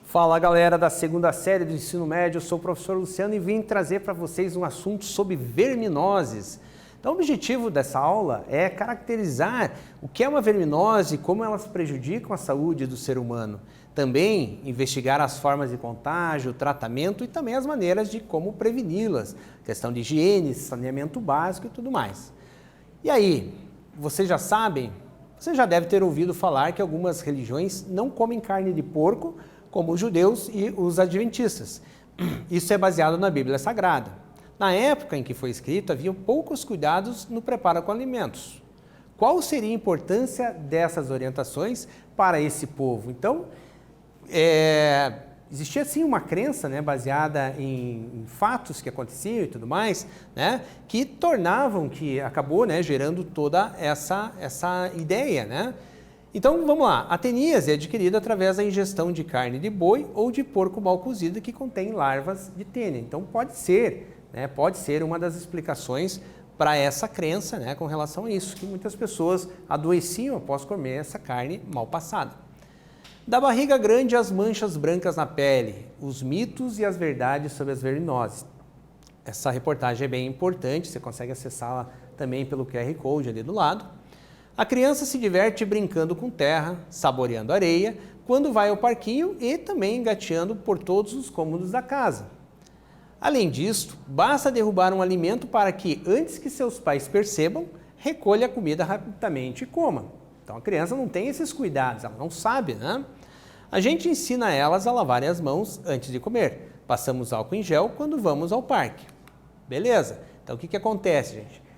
Fala galera da segunda série do ensino médio, eu sou o professor Luciano e vim trazer para vocês um assunto sobre verminoses. Então o objetivo dessa aula é caracterizar o que é uma verminose e como elas prejudicam a saúde do ser humano. Também investigar as formas de contágio, tratamento e também as maneiras de como preveni-las, questão de higiene, saneamento básico e tudo mais. E aí, vocês já sabem, você já deve ter ouvido falar que algumas religiões não comem carne de porco, como os judeus e os adventistas. Isso é baseado na Bíblia Sagrada. Na época em que foi escrito, havia poucos cuidados no preparo com alimentos. Qual seria a importância dessas orientações para esse povo? Então, existia sim uma crença, né, baseada em fatos que aconteciam e tudo mais, né, que tornavam, que acabou, né, gerando toda essa ideia, né? Então, vamos lá. A teníase é adquirida através da ingestão de carne de boi ou de porco mal cozido que contém larvas de tênia. Então, pode ser uma das explicações para essa crença, né, com relação a isso, que muitas pessoas adoeciam após comer essa carne mal passada. Da barriga grande às manchas brancas na pele, os mitos e as verdades sobre as verminoses. Essa reportagem é bem importante, você consegue acessá-la também pelo QR Code ali do lado. A criança se diverte brincando com terra, saboreando areia, quando vai ao parquinho e também engateando por todos os cômodos da casa. Além disso, basta derrubar um alimento para que, antes que seus pais percebam, recolha a comida rapidamente e coma. Então a criança não tem esses cuidados, ela não sabe, né? A gente ensina elas a lavarem as mãos antes de comer. Passamos álcool em gel quando vamos ao parque. Beleza? Então o que acontece, gente?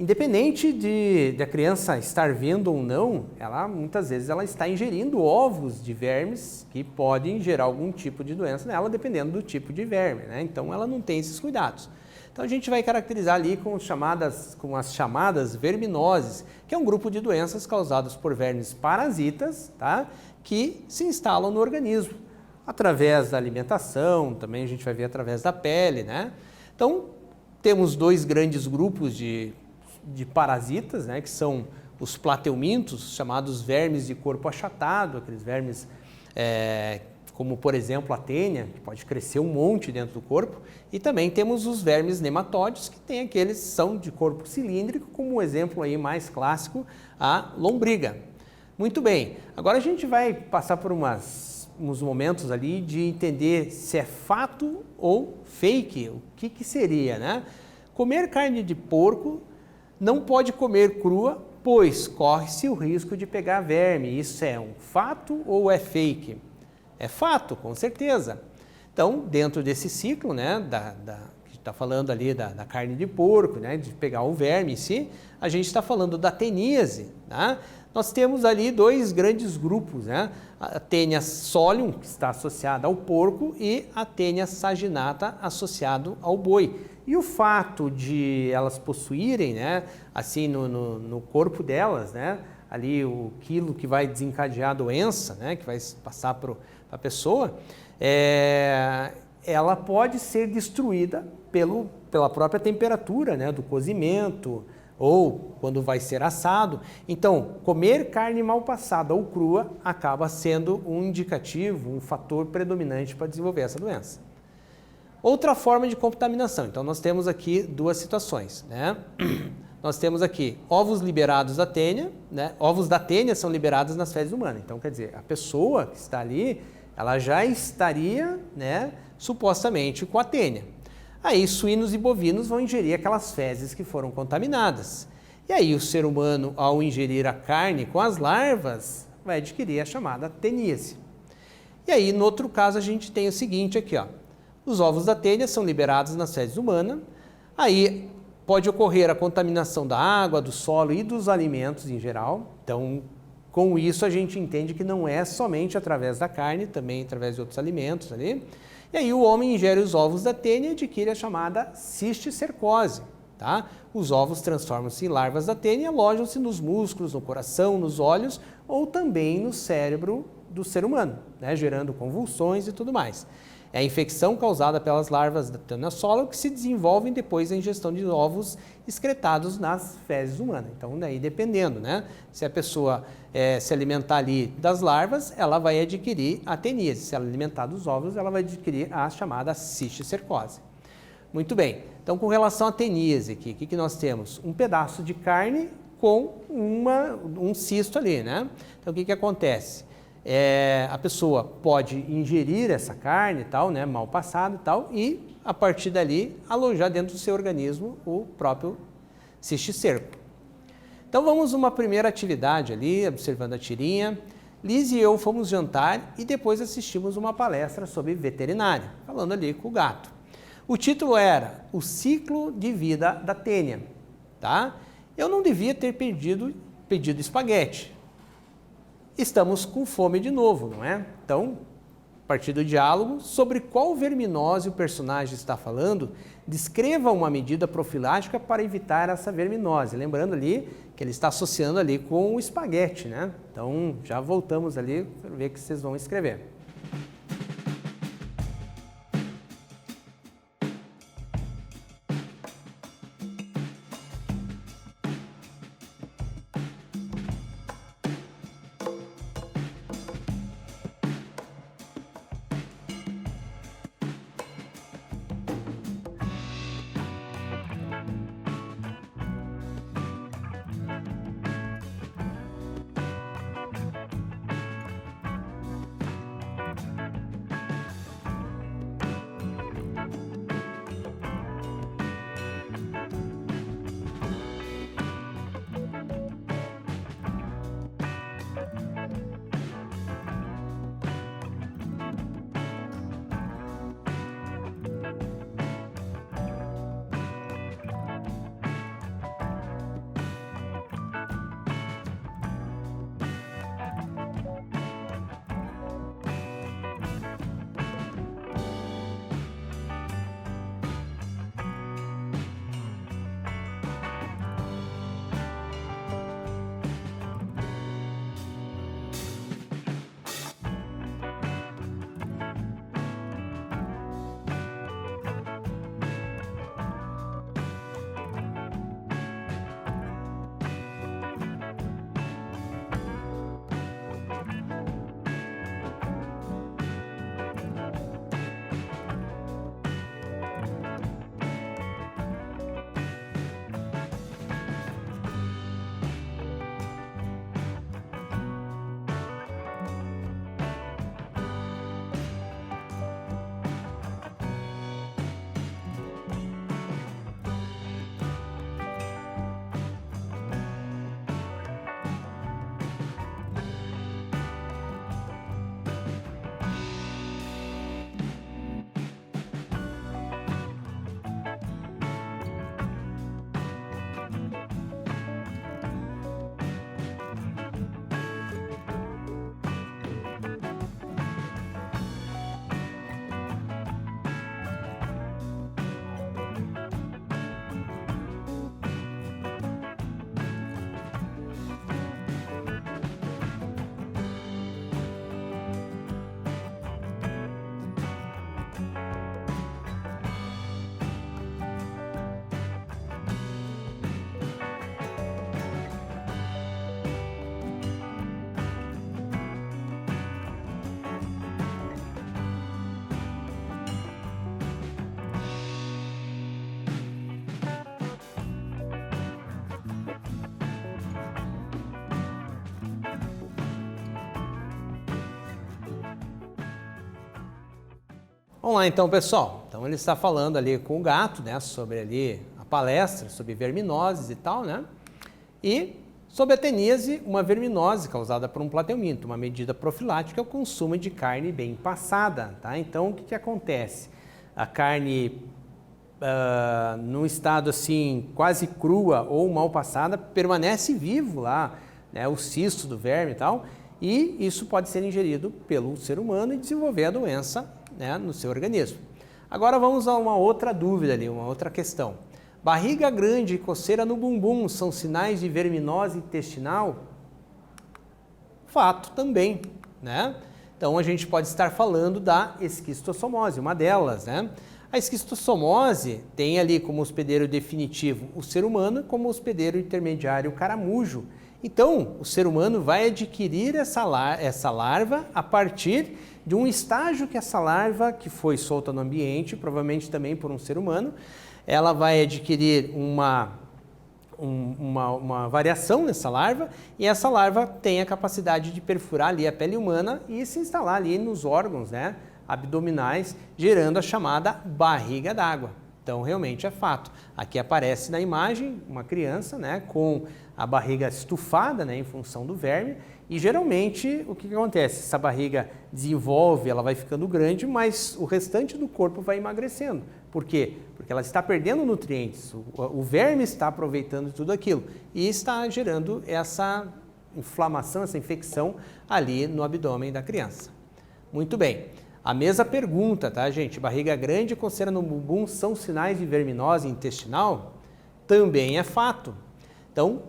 Independente da criança estar vendo ou não, muitas vezes ela está ingerindo ovos de vermes que podem gerar algum tipo de doença nela, dependendo do tipo de verme, né? Então ela não tem esses cuidados. Então a gente vai caracterizar ali com as chamadas verminoses, que é um grupo de doenças causadas por vermes parasitas, tá? Que se instalam no organismo, através da alimentação, também a gente vai ver através da pele, né? Então temos dois grandes grupos de parasitas, né, que são os plateumintos, chamados vermes de corpo achatado, aqueles vermes como, por exemplo, a tênia, que pode crescer um monte dentro do corpo, e também temos os vermes nematóides, que tem aqueles que são de corpo cilíndrico, como o exemplo aí mais clássico, a lombriga. Muito bem, agora a gente vai passar por uns momentos ali de entender se é fato ou fake, o que seria, né? Comer carne de porco não pode comer crua, pois corre-se o risco de pegar verme. Isso é um fato ou é fake? É fato, com certeza. Então, dentro desse ciclo, né, que está falando ali da carne de porco, né, de pegar o verme em si, a gente está falando da teníase, né? Nós temos ali dois grandes grupos, né? A Taenia solium, que está associada ao porco, e a Taenia saginata, associado ao boi. E o fato de elas possuírem, né, assim, no corpo delas, né, ali o quilo que vai desencadear a doença, né, que vai passar para a pessoa, ela pode ser destruída pela própria temperatura, né, do cozimento, ou quando vai ser assado. Então, comer carne mal passada ou crua acaba sendo um indicativo, um fator predominante para desenvolver essa doença. Outra forma de contaminação. Então, nós temos aqui duas situações, né? Nós temos aqui ovos liberados da tênia, né? Ovos da tênia são liberados nas fezes humanas. Então, quer dizer, a pessoa que está ali, ela já estaria, né, supostamente com a tênia. Aí suínos e bovinos vão ingerir aquelas fezes que foram contaminadas. E aí o ser humano, ao ingerir a carne com as larvas, vai adquirir a chamada teníase. E aí, no outro caso, a gente tem o seguinte aqui, ó. Os ovos da tênia são liberados nas fezes humanas. Aí pode ocorrer a contaminação da água, do solo e dos alimentos em geral. Então, com isso, a gente entende que não é somente através da carne, também através de outros alimentos ali. E aí o homem ingere os ovos da tênia e adquire a chamada cisticercose, tá? Os ovos transformam-se em larvas da tênia e alojam-se nos músculos, no coração, nos olhos ou também no cérebro do ser humano, né? Gerando convulsões e tudo mais. É a infecção causada pelas larvas da Teniassola que se desenvolvem depois da ingestão de ovos excretados nas fezes humanas. Então, daí dependendo, né? Se a pessoa se alimentar ali das larvas, ela vai adquirir a teníase. Se ela alimentar dos ovos, ela vai adquirir a chamada cisticercose. Muito bem. Então, com relação à teníase aqui, o que nós temos? Um pedaço de carne com um cisto ali, né? Então, o que acontece? A pessoa pode ingerir essa carne e tal, né, mal passada e tal, e a partir dali alojar dentro do seu organismo o próprio cisticerco. Então vamos uma primeira atividade ali, observando a tirinha. Liz e eu fomos jantar e depois assistimos uma palestra sobre veterinária, falando ali com o gato. O título era O Ciclo de Vida da Tênia, tá? Eu não devia ter pedido espaguete. Estamos com fome de novo, não é? Então, a partir do diálogo, sobre qual verminose o personagem está falando, descreva uma medida profilática para evitar essa verminose. Lembrando ali que ele está associando ali com o espaguete, né? Então, já voltamos ali para ver o que vocês vão escrever. Vamos lá então, pessoal. Então ele está falando ali com o gato, né, sobre ali a palestra, sobre verminoses e tal, né? E sobre a teníase, uma verminose causada por um plateuminto, uma medida profilática é o consumo de carne bem passada, tá? Então o que acontece? A carne num estado assim quase crua ou mal passada permanece vivo lá, né, o cisto do verme e tal, e isso pode ser ingerido pelo ser humano e desenvolver a doença, né, no seu organismo. Agora vamos a uma outra dúvida ali, uma outra questão. Barriga grande e coceira no bumbum são sinais de verminose intestinal? Fato também, né? Então a gente pode estar falando da esquistossomose, uma delas, né? A esquistossomose tem ali como hospedeiro definitivo o ser humano, como hospedeiro intermediário o caramujo. Então, o ser humano vai adquirir essa larva a partir de um estágio que essa larva, que foi solta no ambiente, provavelmente também por um ser humano, ela vai adquirir uma variação nessa larva, e essa larva tem a capacidade de perfurar ali a pele humana e se instalar ali nos órgãos, né, abdominais, gerando a chamada barriga d'água. Então, realmente é fato. Aqui aparece na imagem uma criança, né, com a barriga estufada, né, em função do verme, e geralmente o que acontece? Essa barriga desenvolve, ela vai ficando grande, mas o restante do corpo vai emagrecendo. Por quê? Porque ela está perdendo nutrientes, o verme está aproveitando tudo aquilo e está gerando essa inflamação, essa infecção ali no abdômen da criança. Muito bem. A mesma pergunta, tá, gente? Barriga grande e coceira no bumbum são sinais de verminose intestinal? Também é fato. Então,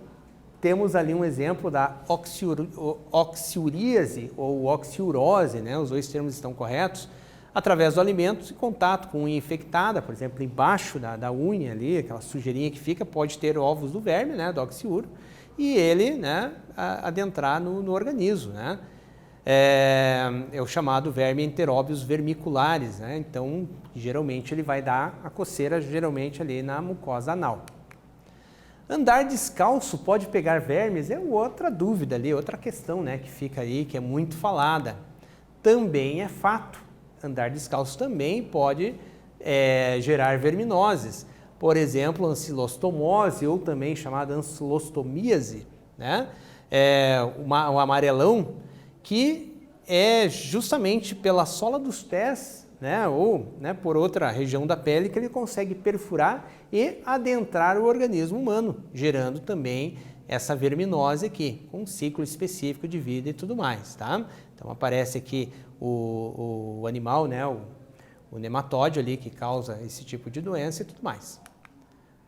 temos ali um exemplo da oxiuríase ou oxiurose, né? Os dois termos estão corretos, através do alimento, em contato com unha infectada, por exemplo, embaixo da unha ali, aquela sujeirinha que fica, pode ter ovos do verme, né, do oxiuro, e ele, né, adentrar no organismo, né? É o chamado verme enteróbios vermiculares, né? Então, geralmente ele vai dar a coceira, geralmente ali na mucosa anal. Andar descalço pode pegar vermes? É outra dúvida ali, outra questão, né, que fica aí, que é muito falada. Também é fato. Andar descalço também pode gerar verminoses. Por exemplo, ancilostomose, ou também chamada ancilostomíase, né? O amarelão, que é justamente pela sola dos pés, né, ou, né, por outra região da pele, que ele consegue perfurar e adentrar o organismo humano, gerando também essa verminose aqui, com um ciclo específico de vida e tudo mais, tá? Então aparece aqui o animal, né, o nematóide ali que causa esse tipo de doença e tudo mais.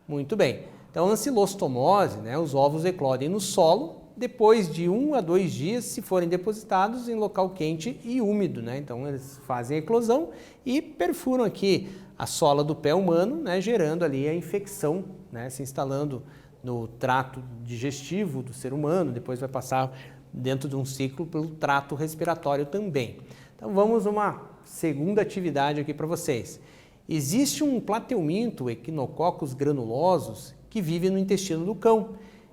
Muito bem. Então, ancilostomose, né, os ovos eclodem no solo, depois de 1 a 2 dias, se forem depositados em local quente e úmido, né? Então, eles fazem a eclosão e perfuram aqui a sola do pé humano, né, gerando ali a infecção, né, se instalando no trato digestivo do ser humano, depois vai passar dentro de um ciclo pelo trato respiratório também. Então, vamos a uma segunda atividade aqui para vocês. Existe um plateuminto, Echinococcus granulosus, que vive no intestino do cão,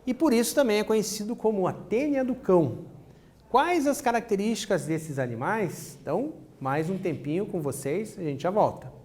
e por isso também é conhecido como a tênia do cão. Quais as características desses animais? Então, mais um tempinho com vocês, a gente já volta.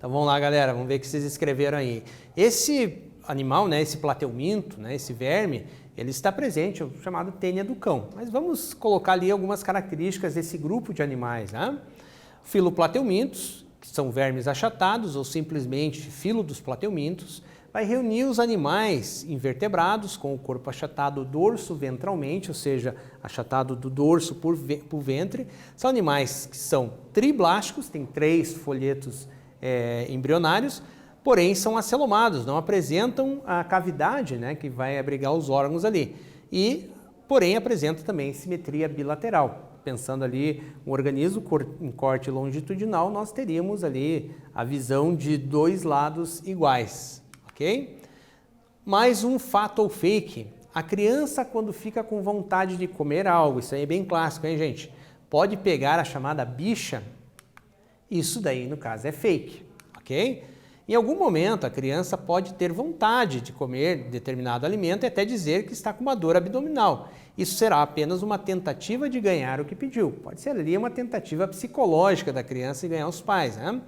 Então vamos lá, galera, vamos ver o que vocês escreveram aí. Esse animal, né, esse plateuminto, né, esse verme, ele está presente, o chamado tênia do cão. Mas vamos colocar ali algumas características desse grupo de animais, né? Filoplateumintos, que são vermes achatados ou simplesmente filo dos plateumintos, vai reunir os animais invertebrados com o corpo achatado dorso-ventralmente, ou seja, achatado do dorso por ventre. São animais que são triblásticos, têm 3 folhetos embrionários, porém são acelomados, não apresentam a cavidade, né, que vai abrigar os órgãos ali. Porém apresenta também simetria bilateral. Pensando ali um organismo em corte longitudinal, nós teríamos ali a visão de 2 lados iguais, ok? Mais um fato ou fake. A criança, quando fica com vontade de comer algo, isso aí é bem clássico, hein, gente? Pode pegar a chamada bicha, isso daí, no caso, é fake, ok? Em algum momento, a criança pode ter vontade de comer determinado alimento e até dizer que está com uma dor abdominal. Isso será apenas uma tentativa de ganhar o que pediu. Pode ser ali uma tentativa psicológica da criança em ganhar os pais, né?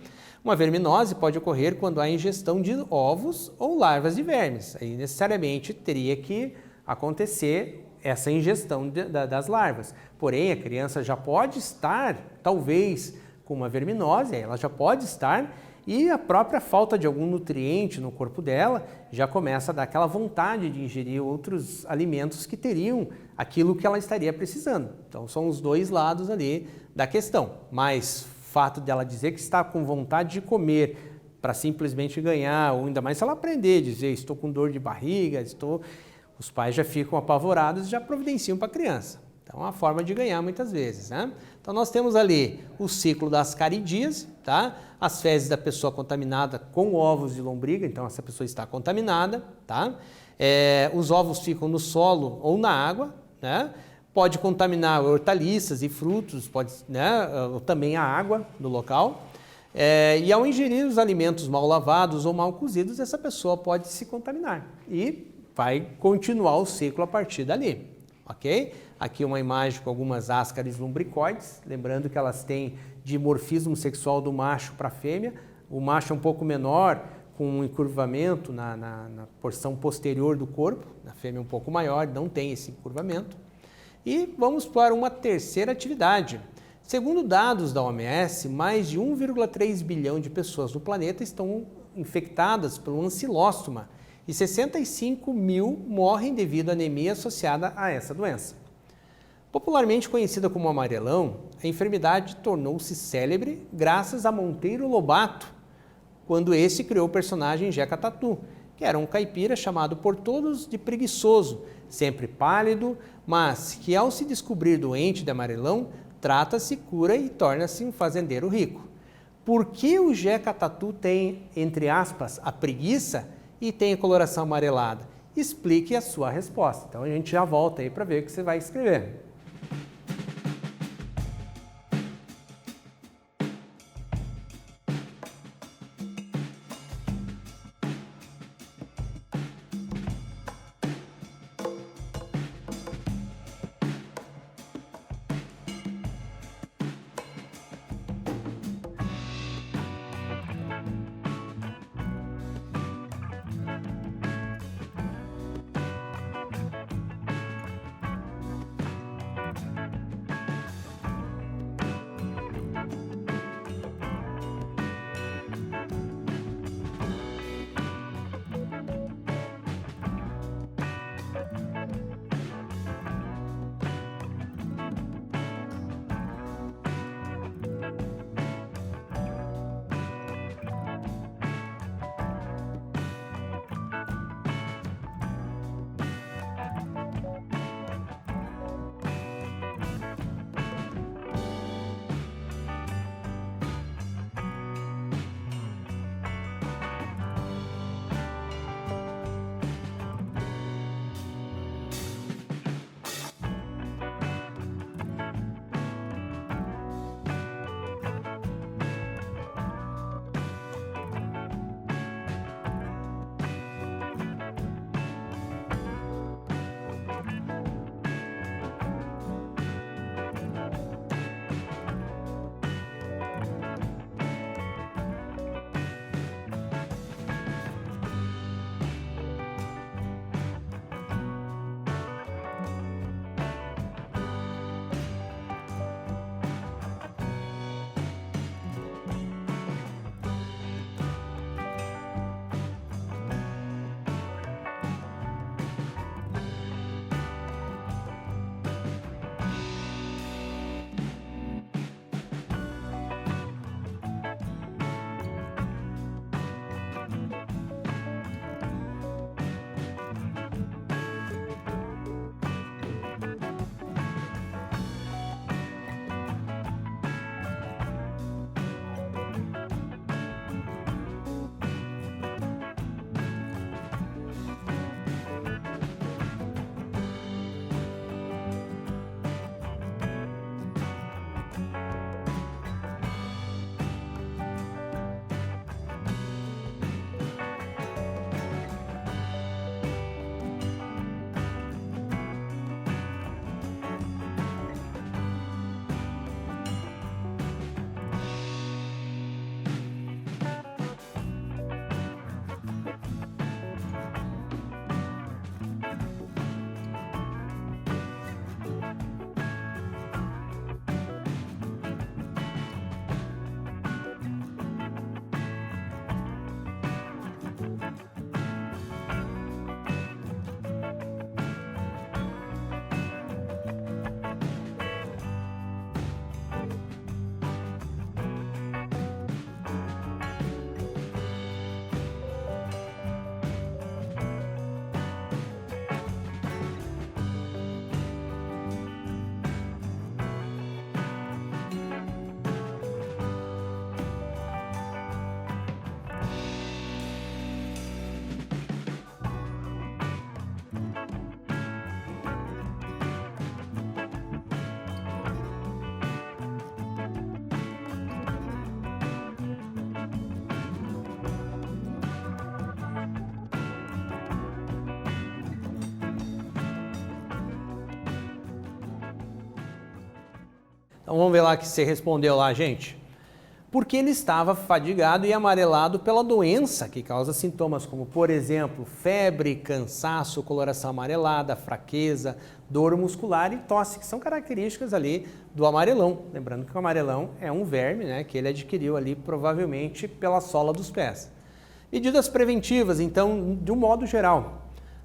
Uma verminose pode ocorrer quando há ingestão de ovos ou larvas de vermes. Aí necessariamente teria que acontecer essa ingestão das larvas. Porém, a criança já pode estar, talvez, com uma verminose, ela já pode estar, e a própria falta de algum nutriente no corpo dela já começa a dar aquela vontade de ingerir outros alimentos que teriam aquilo que ela estaria precisando. Então são os 2 lados ali da questão. Mas o fato dela dizer que está com vontade de comer para simplesmente ganhar, ou ainda mais se ela aprender a dizer estou com dor de barriga, os pais já ficam apavorados e já providenciam para a criança. Então, é uma forma de ganhar muitas vezes, né? Então, nós temos ali o ciclo das caridíase, tá? As fezes da pessoa contaminada com ovos de lombriga, então essa pessoa está contaminada, tá? Os ovos ficam no solo ou na água, né? Pode contaminar hortaliças e frutos, né? Também a água do local. E ao ingerir os alimentos mal lavados ou mal cozidos, essa pessoa pode se contaminar e vai continuar o ciclo a partir dali. Ok? Aqui uma imagem com algumas ascaris lumbricoides, lembrando que elas têm dimorfismo sexual do macho para a fêmea. O macho é um pouco menor, com um encurvamento na porção posterior do corpo, a fêmea um pouco maior, não tem esse encurvamento. E vamos para uma terceira atividade. Segundo dados da OMS, mais de 1,3 bilhão de pessoas no planeta estão infectadas pelo ancilóstoma, e 65 mil morrem devido à anemia associada a essa doença. Popularmente conhecida como amarelão, a enfermidade tornou-se célebre graças a Monteiro Lobato, quando esse criou o personagem Jeca Tatu, que era um caipira chamado por todos de preguiçoso, sempre pálido, mas que ao se descobrir doente de amarelão, trata-se, cura e torna-se um fazendeiro rico. Por que o Jeca Tatu tem, entre aspas, a preguiça e tem a coloração amarelada? Explique a sua resposta. Então a gente já volta aí para ver o que você vai escrever. Então vamos ver lá que você respondeu lá, gente. Porque ele estava fadigado e amarelado pela doença que causa sintomas como, por exemplo, febre, cansaço, coloração amarelada, fraqueza, dor muscular e tosse, que são características ali do amarelão. Lembrando que o amarelão é um verme, né, que ele adquiriu ali provavelmente pela sola dos pés. Medidas preventivas, então, de um modo geral.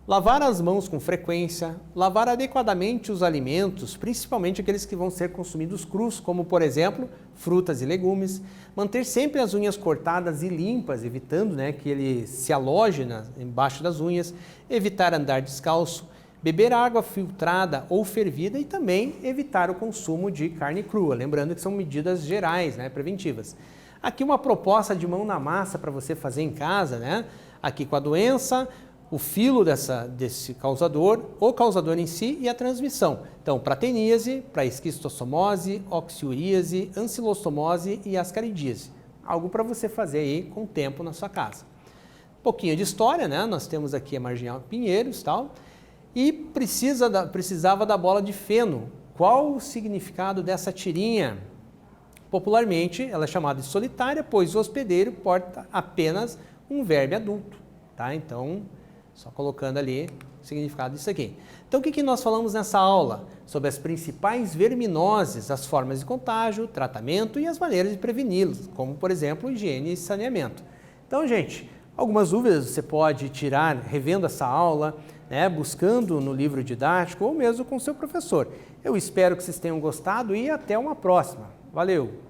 Lavar as mãos com frequência, lavar adequadamente os alimentos, principalmente aqueles que vão ser consumidos crus, como por exemplo, frutas e legumes, manter sempre as unhas cortadas e limpas, evitando, né, que ele se aloje embaixo das unhas, evitar andar descalço, beber água filtrada ou fervida e também evitar o consumo de carne crua, lembrando que são medidas gerais, né, preventivas. Aqui uma proposta de mão na massa para você fazer em casa, né, aqui com a doença, o filo desse causador, o causador em si e a transmissão. Então, para teníase, para esquistossomose, oxiuríase, ancilostomose e ascaridíase. Algo para você fazer aí com o tempo na sua casa. Um pouquinho de história, né? Nós temos aqui a Marginal Pinheiros, tal, e precisava da bola de feno. Qual o significado dessa tirinha? Popularmente, ela é chamada de solitária, pois o hospedeiro porta apenas um verme adulto, tá? Então, só colocando ali o significado disso aqui. Então, o que nós falamos nessa aula? Sobre as principais verminoses, as formas de contágio, tratamento e as maneiras de preveni-los, como, por exemplo, higiene e saneamento. Então, gente, algumas dúvidas você pode tirar revendo essa aula, né, buscando no livro didático ou mesmo com o seu professor. Eu espero que vocês tenham gostado e até uma próxima. Valeu!